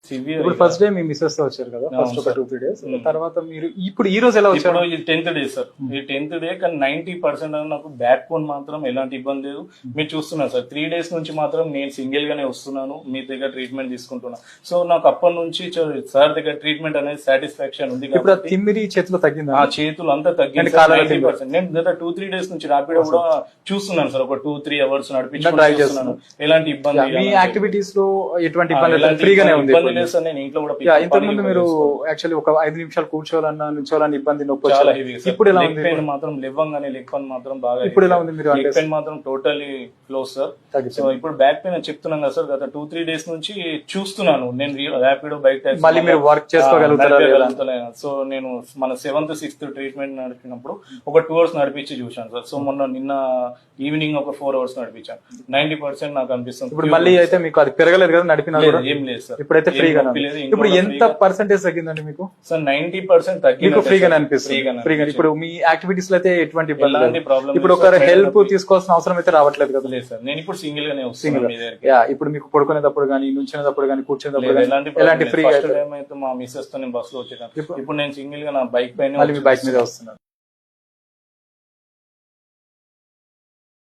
Severe. ఇప్పుడు first day మీ missus తో వచ్చారు కదా, ఫస్ట్ ఒక 2-3 డేస్ తర్వాత మీరు ఇప్పుడు ఈ రోజు ఎలా వచ్చారు? ఇప్పుడు ఇది 10th డే సార్, ఈ 10th డే, కానీ 90% నాకు బ్యాక్ బోన్ మాత్రం ఎలాంటి ఇబ్బంది లేదు. మీరు చూస్తున్నారు సార్, 3 days నుంచి మాత్రం నేను సింగిల్ గానే వస్తున్నాను, మీ దగ్గర ట్రీట్మెంట్ తీసుకుంటున్నా. సో నాకు అప్పటి నుంచి సార్ దగ్గర ట్రీట్మెంట్ అనేది సాటిస్ఫాక్షన్ ఉంది. ఇప్పుడు తిమ్మిరి చేతిలో తగ్గింది, ఆ చేతులు అంతా తగ్గింది. 90%. నేను గత 2-3 days నుంచి ర్యాపిడో కూడా చూస్తున్నాను సార్, ఒక 2-3 hours నడిపించుకుంటున్నాను. ఎలాంటి ఇబ్బంది, మీ యాక్టివిటీస్ లో ఎటువంటి ఇబ్బంది ఫ్రీగానే ఉంది. లేదు సార్, నేను ఇంట్లో కూడా ఇంతకు ముందు మీరు యాక్చువల్లీ ఒక 5 నిమిషాలు కూర్చోవాలన్నా నిల్చోవాలని ఇబ్బంది, నొప్పి చాలా హెవీ. ఇప్పుడు ఎలా ఉంది? పెయిన్ మాత్రం లేవగానే లెగ్ పెయిన్ మాత్రం బాగా. ఇప్పుడు ఎలా ఉంది? మీరు లెగ్ పెయిన్ మాత్రం టోటలీ క్లోజ్ సార్. సో ఇప్పుడు బ్యాక్ పెయిన్ చెప్తున్నాను కదా సార్, గత 2-3 days నుంచి చూస్తున్నాను నేను ర్యాపిడో బైక్ టాక్సీ. మళ్ళీ మీరు వర్క్ చేసుకోగలుగుతారా? సో నేను మన 7th 6th ట్రీట్మెంట్ నడిపినప్పుడు ఒక 2 hours నడిపించి చూశాను సార్. సో నిన్న ఈవినింగ్ ఒక 4 hours నడిపించాను. 90% నాకు అనిపిస్తుంది. ఇప్పుడు మళ్ళీ అయితే మీకు అది పెరగలేదు కదా నడిపినా? ఏం లేదు సార్, ఇప్పుడైతే ఫ్రీగా. ఇప్పుడు ఎంత పర్సెంటేజ్ తగ్గిందండి మీకు? సార్ 90% తగ్గింది. ఫ్రీగానే అనిపిస్తుంది. ఫ్రీగా. ఇప్పుడు మీ యాక్టివిటీస్ లో అయితే ఎటువంటి ఇబ్బంది లేదు. ప్రాబ్లం. ఇప్పుడు ఒక హెల్ప్ తీసుకోవాల్సిన అవసరం అయితే రావట్లేదు కదా? లేదు సార్, నేను ఇప్పుడు సింగిల్ గానే వస్తున్నాను మీ దగ్గరికి. ఇప్పుడు మీకు పడుకునేటప్పుడు కానీ, నుంచినప్పుడు కానీ, కూర్చునేటప్పుడు ఎలాంటి ఫ్రీ అయితే మా మిస్సెస్ తో నేను బస్ లో వచ్చేటాను. ఇప్పుడు నేను సింగిల్ గా నా బైక్ పైన బైక్ మీద వస్తున్నాను.